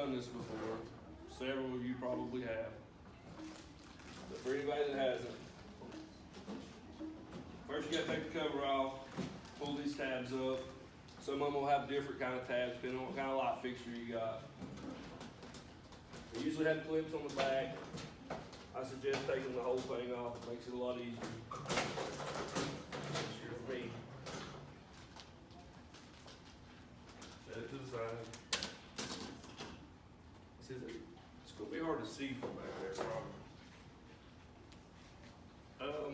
done this before. Several of you probably have. But for anybody that hasn't, first you gotta take the cover off, pull these tabs up. Some of them will have different kind of tabs depending on what kind of light fixture you got. They usually have clips on the back. I suggest taking the whole thing off. It makes it a lot easier. Easier for me. Set it to the side. See, it's gonna be hard to see from back there, probably. Let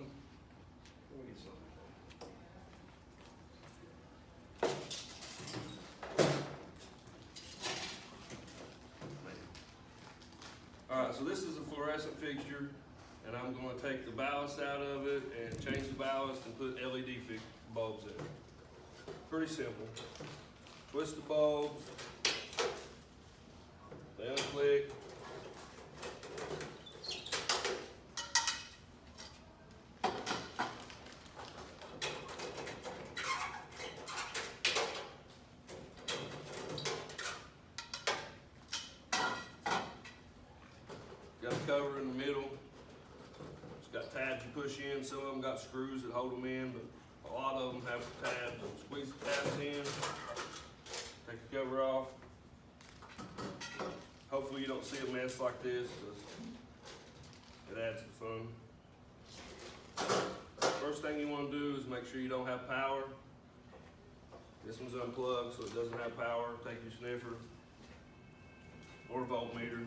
me get something. Alright, so this is a fluorescent fixture, and I'm going to take the ballast out of it and change the ballast and put LED bulbs in it. Pretty simple. Twist the bulbs, they unclick. Got a cover in the middle. It's got tabs you push in. Some of them got screws that hold them in, but a lot of them have tabs. Squeeze the tabs in. Take the cover off. Hopefully you don't see a mess like this, because it adds to fun. First thing you want to do is make sure you don't have power. This one's unplugged, so it doesn't have power. Take your sniffer or voltmeter.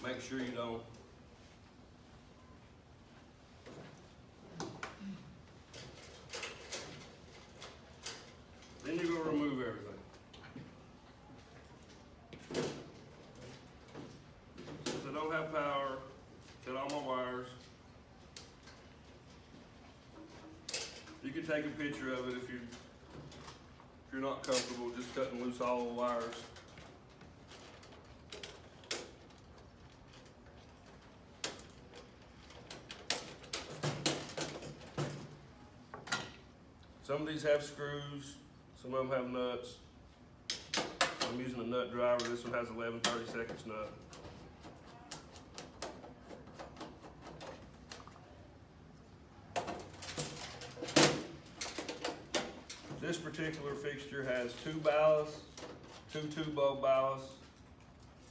Make sure you don't. Then you're going to remove everything. Since I don't have power, cut all my wires. You can take a picture of it if you're not comfortable just cutting loose all the wires. Some of these have screws, some of them have nuts. I'm using a nut driver. This one has 11 30-seconds nut. This particular fixture has 2 ballasts, 2 bulb ballasts.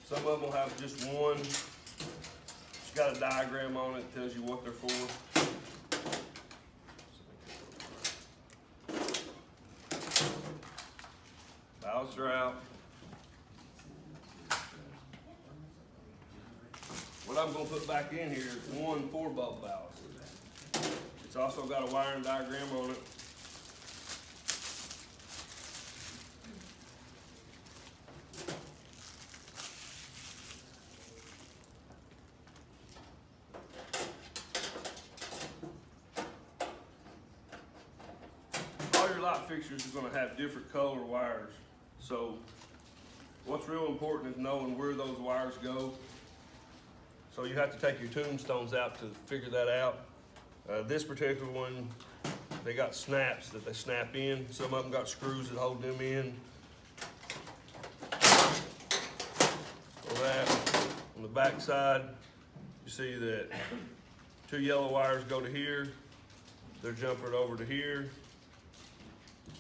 Some of them will have just one. It's got a diagram on it that tells you what they're for. Ballasts are out. What I'm going to put back in here is one 4-bulb ballast. It's also got a wiring diagram on it. All your light fixtures are going to have different color wires. So what's real important is knowing where those wires go. So you have to take your tombstones out to figure that out. This particular one, they got snaps that they snap in. Some of them got screws that hold them in. So that, on the back side, you see that 2 yellow wires go to here. They're jumpered over to here.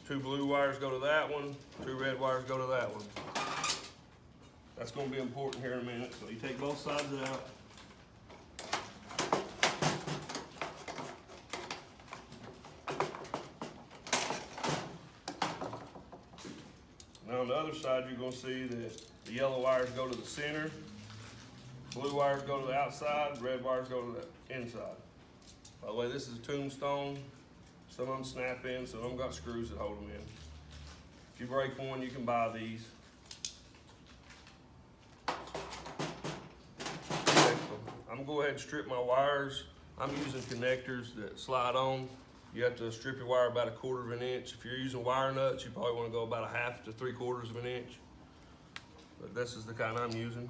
2 blue wires go to that one, 2 red wires go to that one. That's going to be important here in a minute. So you take both sides out. Now on the other side, you're going to see that the yellow wires go to the center, blue wires go to the outside, red wires go to the inside. By the way, this is a tombstone. Some of them snap in, some of them got screws that hold them in. If you break one, you can buy these. I'm gonna go ahead and strip my wires. I'm using connectors that slide on. You have to strip your wire about 1/4 of an inch. If you're using wire nuts, you probably want to go about 1/2 to 3/4 of an inch. But this is the kind I'm using.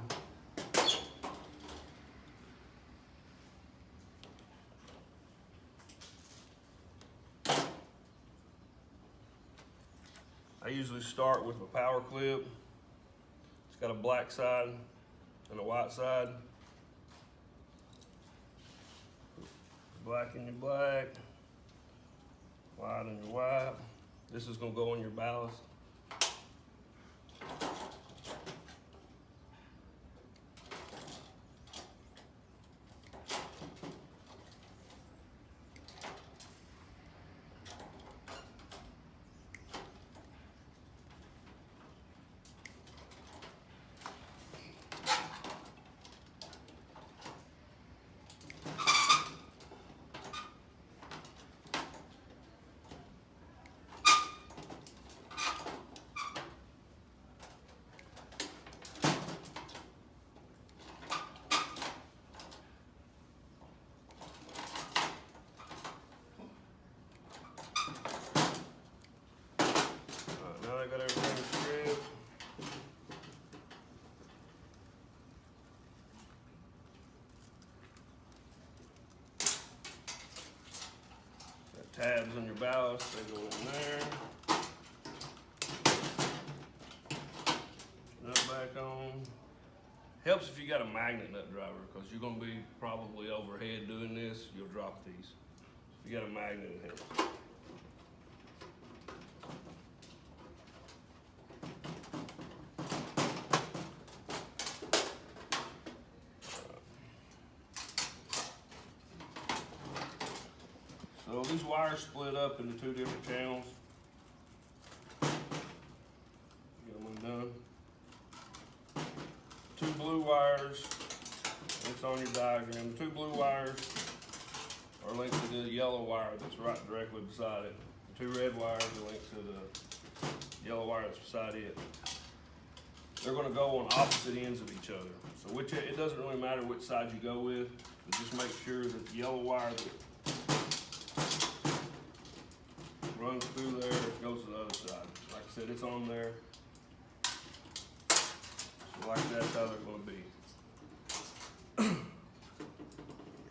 I usually start with a power clip. It's got a black side and a white side. Black in your black, white in your white. This is gonna go on your ballast. Now I got everything stripped. Got tabs on your ballast, they go in there. Nut back on. Helps if you got a magnet nut driver, because you're gonna be probably overhead doing this, you'll drop these. If you got a magnet, it helps. So these wires split up into two different channels. Get them undone. Two blue wires, it's on your diagram. The two blue wires are linked to the yellow wire that's right directly beside it. The two red wires are linked to the yellow wire that's beside it. They're going to go on opposite ends of each other. So it doesn't really matter which side you go with, but just make sure that the yellow wire that runs through there goes to the other side. Like I said, it's on there. So like that's how they're going to be.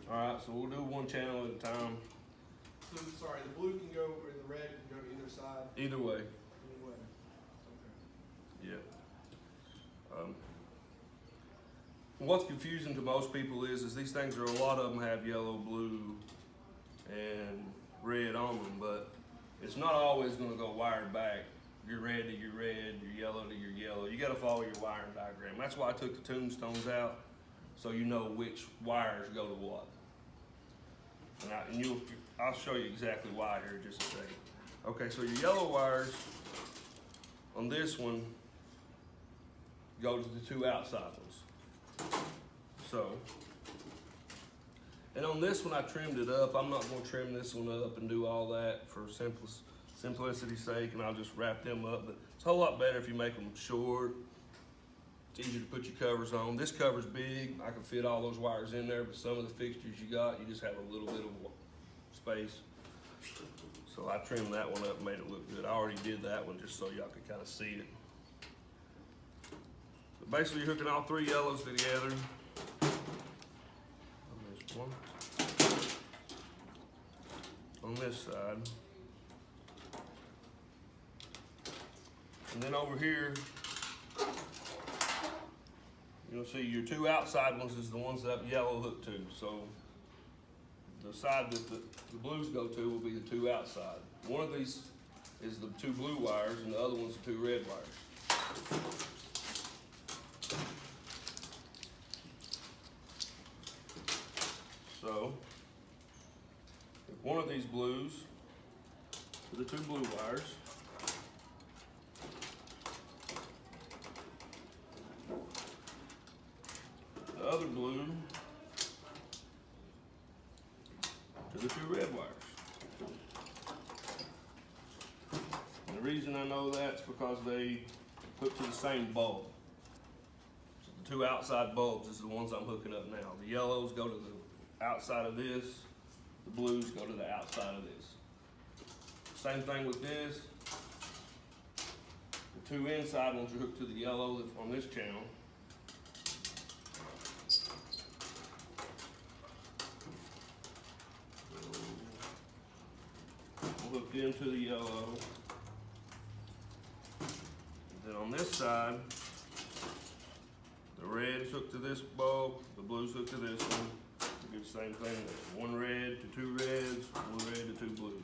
Alright, so we'll do one channel at a time. So, sorry, the blue can go, or the red can go to either side? Either way. Either way. Okay. Yeah. What's confusing to most people is these things are, a lot of them have yellow, blue, and red on them, but it's not always going to go wired back. Your red to your red, your yellow to your yellow. You got to follow your wiring diagram. That's why I took the tombstones out, so you know which wires go to what. And I'll show you exactly why here in just a second. Okay, so your yellow wires on this one go to the two outside ones. So, and on this one I trimmed it up. I'm not going to trim this one up and do all that for simplicity's sake, and I'll just wrap them up. But it's a whole lot better if you make them short. It's easier to put your covers on. This cover's big. I can fit all those wires in there, but some of the fixtures you got, you just have a little bit of space. So I trimmed that one up and made it look good. I already did that one just so y'all could kind of see it. So basically you're hooking all three yellows together. There's one. On this side. And then over here, you'll see your two outside ones is the ones that yellow hook to. So the side that the blues go to will be the two outside. One of these is the two blue wires and the other one's the two red wires. So if one of these blues are the two blue wires, the other blue to the two red wires. And the reason I know that's because they hook to the same bulb. So the two outside bulbs is the ones I'm hooking up now. The yellows go to the outside of this, the blues go to the outside of this. Same thing with this. The two inside ones are hooked to the yellow on this channel. We'll hook into the yellow. And then on this side, The red's hooked to this bulb, the blue's hooked to this one. We do the same thing, one red to two reds, one red to two blues.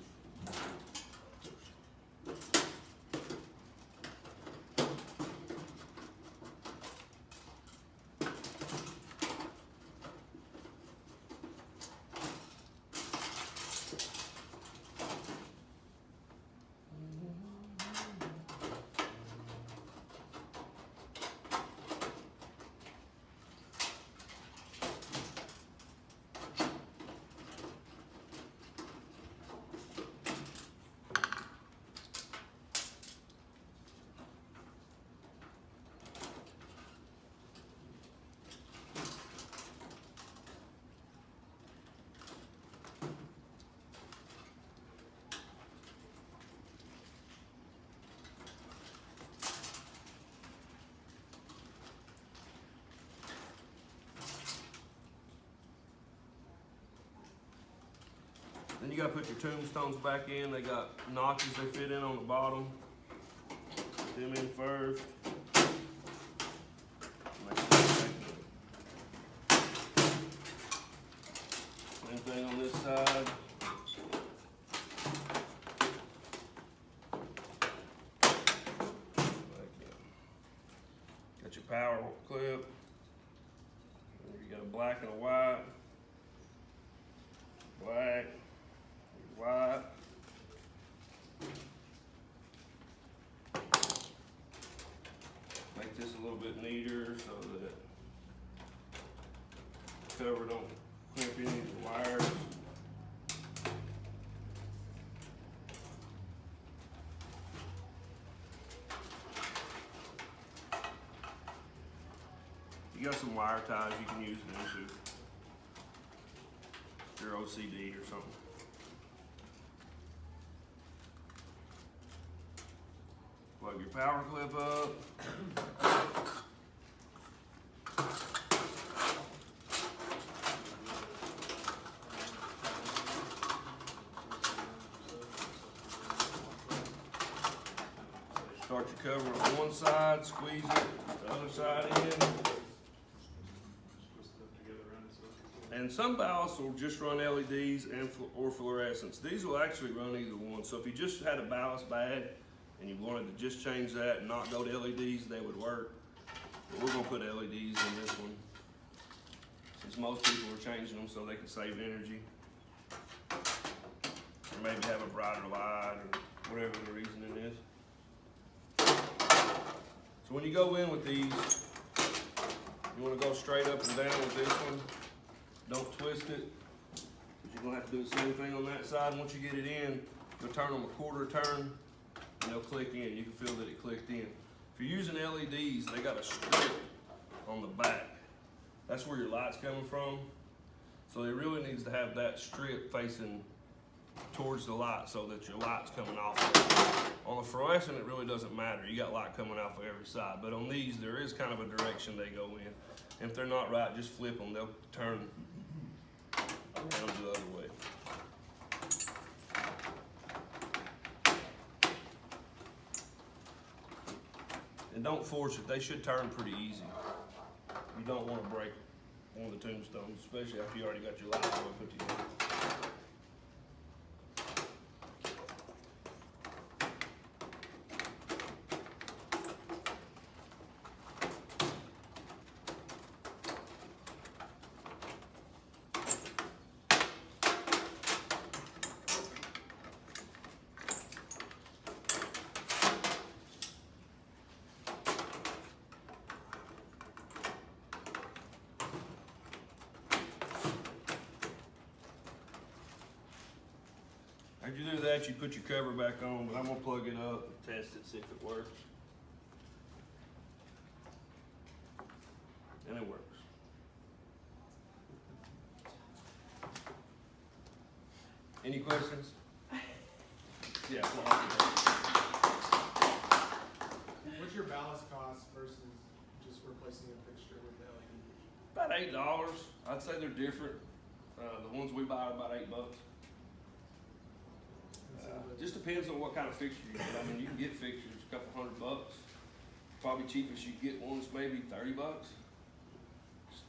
Then you gotta put your tombstones back in. They got notches they fit in on the bottom. Put them in first. Same thing on this side. Got your power clip. You got a black and a white. Black. White. Make this a little bit neater so that the cover don't crimp any of the wires. You got some wire ties you can use it into. If you're OCD or something. Plug your power clip up. Start your cover on one side, squeeze it, the other side in. And some ballasts will just run LEDs and or fluorescents. These will actually run either one. So if you just had a ballast bag and you wanted to just change that and not go to LEDs, they would work. But we're gonna put LEDs in this one, since most people are changing them so they can save energy. Or maybe have a brighter light or whatever the reasoning is. So when you go in with these, you wanna go straight up and down with this one. Don't twist it, because you're gonna have to do the same thing on that side. Once you get it in, you'll turn them a quarter turn, and they'll click in. You can feel that it clicked in. If you're using LEDs, they got a strip on the back. That's where your light's coming from. So it really needs to have that strip facing towards the light so that your light's coming off of it. On the fluorescent, it really doesn't matter. You got light coming off of every side. But on these, there is kind of a direction they go in. And if they're not right, just flip them. They'll turn around the other way. And don't force it. They should turn pretty easy. You don't want to break one of the tombstones, especially after you already got your light all put together. After you do that, you put your cover back on, but I'm gonna plug it up and test it, see if it works. And it works. Any questions? Yeah. What's your ballast cost versus just replacing a fixture with the LED? About $8. I'd say they're different. The ones we buy are about $8. Just depends on what kind of fixture you get. I mean, you can get fixtures a couple $100. Probably cheapest you get one's maybe $30.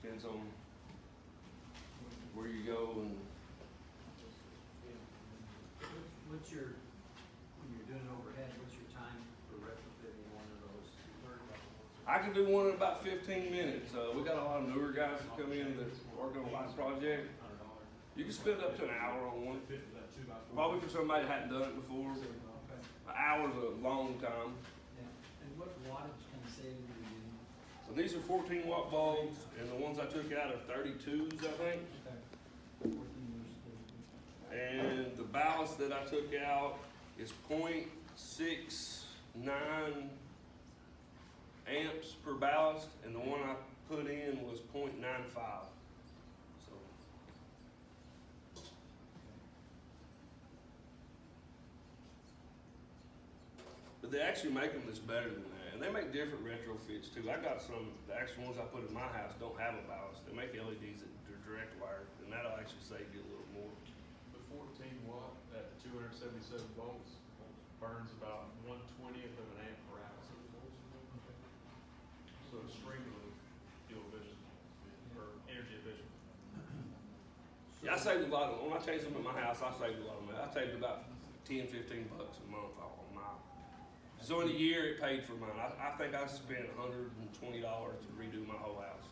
Depends on where you go and What's your, when you're doing overhead, what's your time for retrofitting one of those? I can do one in about 15 minutes. We got a lot of newer guys that come in that work on a light project. You can spend up to an hour on one. Probably for somebody that hadn't done it before. An hour's a long time. Yeah, and what wattage kind of saving are you getting? So these are 14 watt bulbs, and the ones I took out are 32s, I think. Okay. 14 versus 32. And the ballast that I took out is 0.69 amps per ballast, and the one I put in was 0.95. So but they actually make them that's better than that, and they make different retrofits too. I got some, the actual ones I put in my house don't have a ballast. They make LEDs that are direct wire, and that'll actually save you a little more. The 14 watt at 277 volts burns about 1/20th of an amp per hour. So extremely fuel efficient or energy efficient. Yeah, I saved a lot of, when I changed them at my house, I saved a lot of money. I saved about 10, 15 bucks a month on mine. So in a year, it paid for mine. I think I spent $120 to redo my whole house.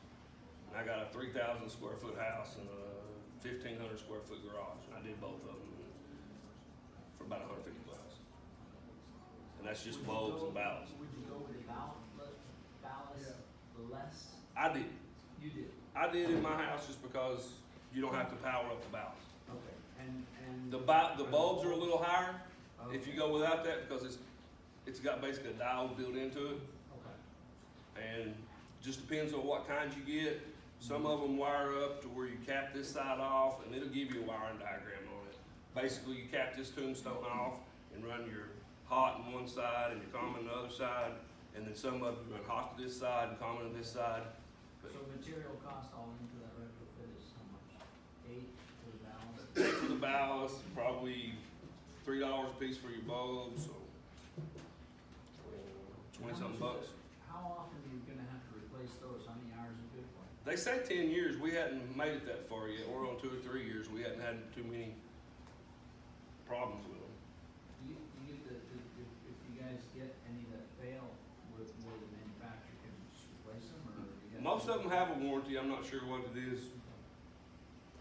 And I got a 3,000 square foot house and a 1,500 square foot garage. And I did both of them for about 150 bucks. And that's just bulbs and ballast. Would you go with ballast less? I did. You did? I did in my house just because you don't have to power up the ballast. Okay, and. The bulbs are a little higher if you go without that because it's got basically a diode built into it. Okay. And just depends on what kind you get. Some of them wire up to where you cap this side off, and it'll give you a wiring diagram on it. Basically, you cap this tombstone off and run your hot on one side and your common on the other side, and then some of them run hot to this side and common to this side. But So material cost all into that retrofit is how much? 8 for the ballast? for the ballast, probably $3 a piece for your bulbs, so 20-something bucks. How often are you gonna have to replace those? How many hours are good for? They say 10 years. We hadn't made it that far yet. We're on 2 or 3 years. We hadn't had too many problems with them. Do you get if you guys get any that fail, where the manufacturer can just replace them, or you got? Most of them have a warranty. I'm not sure what it is.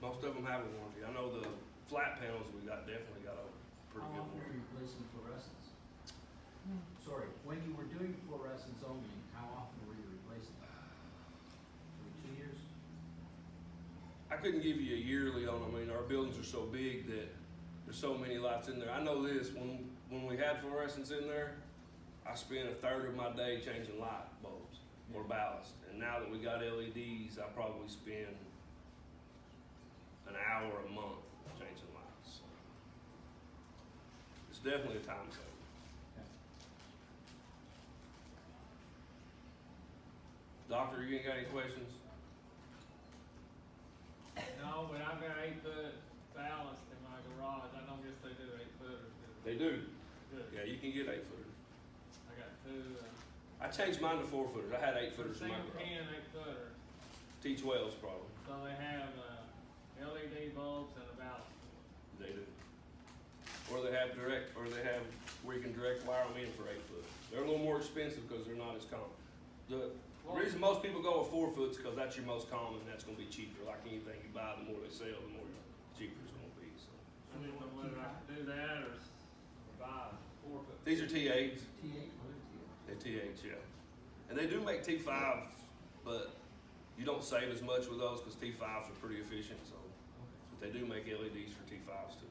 Most of them have a warranty. I know the flat panels we got definitely got a pretty How good often are warranty. you replacing fluorescents? Sorry, when you were doing fluorescents only, how often were you replacing them? Every 2 years? I couldn't give you a yearly on them. I mean, our buildings are so big that there's so many lights in there. I know this, when we had fluorescents in there, I spent a third of my day changing light bulbs or ballast. And now that we got LEDs, I probably spend an hour a month changing lights. So it's definitely a time saver. Doctor, you ain't got any questions? No, but I've got 8-foot ballast in my garage. I don't guess they do 8-footers, do They do. Good. Yeah, you can get 8-footers. I got 2, I changed mine to 4-footers. I had 8-footers in my single garage. can 8-footer. T12s probably. So they have, LED bulbs and a ballast. They do. Or they have where you can direct wire them in for 8 foot. They're a little more expensive because they're not as common. The reason most people go with 4 foot is because that's your most common and that's gonna be cheaper. Like anything you buy, the more they sell, the more cheaper it's gonna be, so. I don't know whether I can do that or buy 4-foot. These are T8s. T8, what is T8? They're T8s, yeah. And they do make T5s, but you don't save as much with those because T5s are pretty efficient, so. But they do make LEDs for T5s too.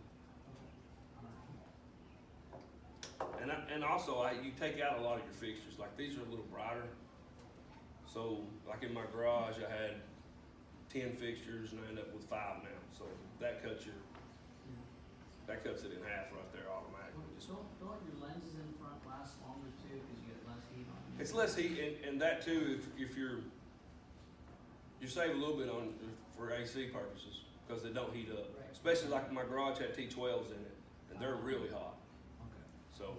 And also, you take out a lot of your fixtures. Like these are a little brighter. So, like in my garage, I had 10 fixtures and I end up with 5 now. So that cuts it in half right there automatically. Just, Don't your lenses in front last longer too, because you get less heat on them? it's less heat, and that too, if you save a little bit on for AC purposes because they don't heat up. Right. Especially like my garage had T12s in it, and they're really hot. Okay. So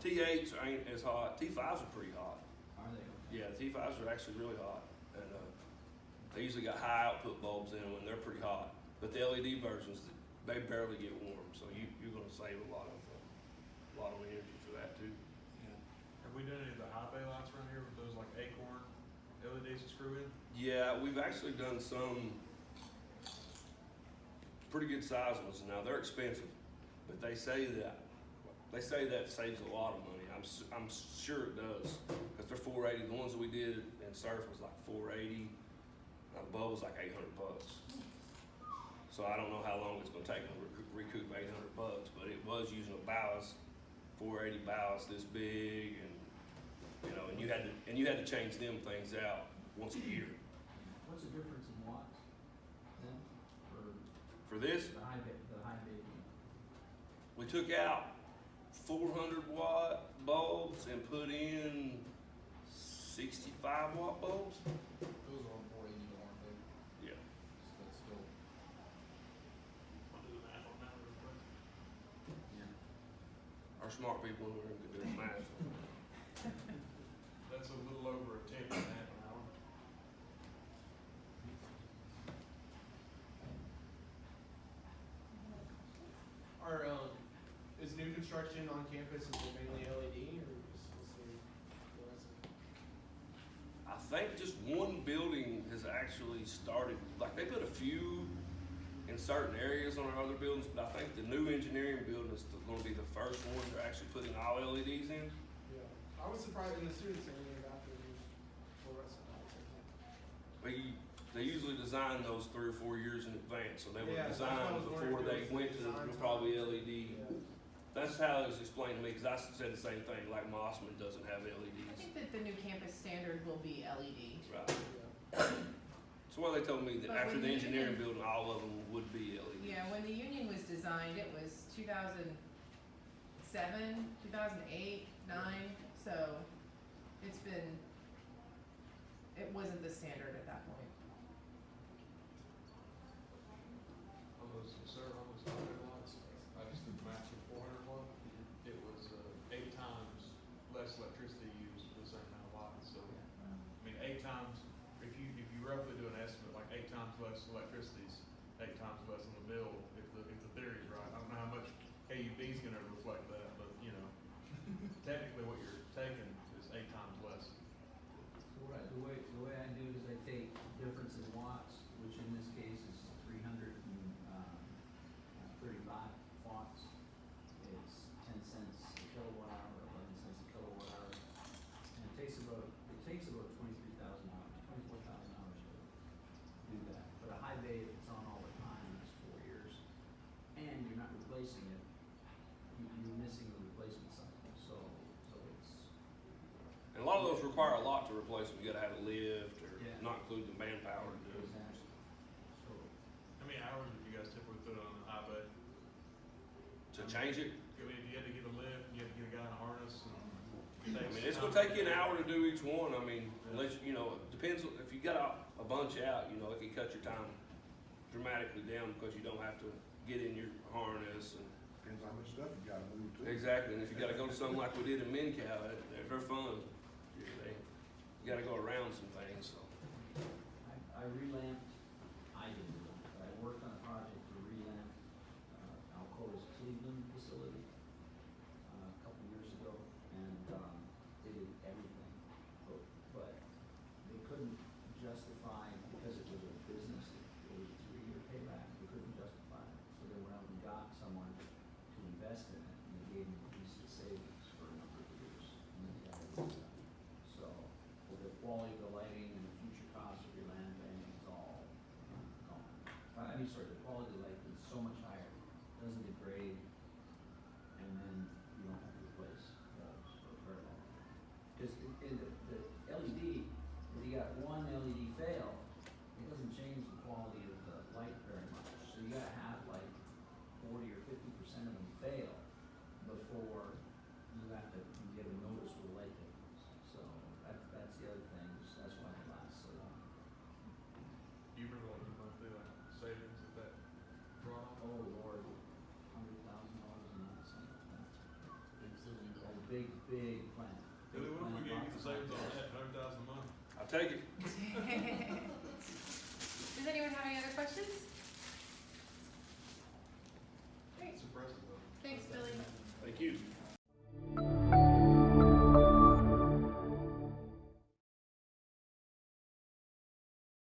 T8s ain't as hot. T5s are pretty hot. Are they? Okay. Yeah, T5s are actually really hot. And They usually got high output bulbs in them and they're pretty hot. But the LED versions, they barely get warm, so you're gonna save a lot of energy for that too. Have we done any of the high bay lights around here with those like acorn LEDs to screw in? Yeah, we've actually done some pretty good size ones. Now they're expensive, but they say that saves a lot of money. I'm sure it does, because they're 480. The ones that we did in Surf was like 480. Now the bulb was like $800. So I don't know how long it's gonna take them to recoup $800, but it was using a ballast, 480 ballast this big, and you know, and you had to change them things out once a year. What's the difference in watts then For this, the high bay? we took out 400 watt bulbs and put in 65 watt bulbs. Those are on 480, aren't they? Yeah. So that's still. I'll do the math on that real quick. Yeah. Our smart people in the room can do the math. That's a little over a tenth and a half an hour. Is new construction on campus, is it mainly LED or is there fluorescent? I think just one building has actually started, like they put a few in certain areas on our other buildings, but I think the new engineering building is gonna be the first one they're actually putting all LEDs in. Yeah, I was surprised in the students area about the fluorescent lights, I think. They usually design those 3 or 4 years in advance, so they were Yeah, that's what I designed was wondering before they if it was went to design probably time. LED. Yeah. That's how it was explained to me, because I said the same thing, like Mossman doesn't have I LEDs. think that the new campus standard will be LED. Right. Yeah. That's why they told me that But after when the you engineering did- building, all of them would be LED. Yeah, when the union was designed, it was 2007, 2008, 9, so it wasn't the standard at that point. On those, on those high bay lights, I just did the math for 400 watt. It was 8 times less electricity used for the same amount of light. So, I mean, 8 times, if you roughly do an estimate, like 8 times less electricity is 8 times less on the bill, if the theory's right. I don't know how much KUB is gonna reflect that, but, you know, technically what you're taking is 8 times less. So the way I do it is I take difference in watts, which in this case is 335 watts. It's 10 cents a kilowatt hour, 11 cents a kilowatt hour. And it takes about 23,000 hours, 24,000 hours to do that. But a high bay, if it's on all the time, is 4 years. And you're not replacing it, you're missing the replacement cycle, so it's. And a lot of those require a lot to replace them. You gotta have a lift, or Yeah. not include the manpower to do it. Exactly. So, How many hours did you guys typically put on a high bay? To change it, I mean, if you had to get a lift, you had to get a guy in a harness and. I mean, it's gonna take you an hour to do each one. I mean, unless, you know, it depends, if you got a bunch out, you know, it can cut your time dramatically down, because you don't have to get in your harness and. Depends on how much stuff you gotta move too. Exactly, and if you gotta go to something like we did in Mincow, they're fun. You gotta go around some things, so. I didn't relamp, but I worked on a project to relamp, Alcoa's Cleveland facility, a couple years ago, and, they did everything. But they couldn't justify, because it was a business, it was a 3-year payback, they couldn't justify it. So they went out and got someone to invest in it, and they gave them at least the savings for a number of years, and then they got it done. So, with the quality of the lighting and the future costs of your land bank, it's all gone. I mean, sorry, the quality of the lighting is so much higher, doesn't degrade, and then you don't have to replace bulbs for very long. Because in the LED, if you got one LED fail, it doesn't change the quality of the light very much. So you gotta have like 40 or 50% of them fail before you have to get a noticeable light difference. So that's the other thing, that's why it lasts so long. Do you remember like your monthly like savings at that brought on? Oh Lord, $100,000 a month, something like that. Big facility. A big plant. Billy, what if we Big gave you plant, the savings on lots of that, 100,000 a month? I'll take it. Does anyone have any other questions?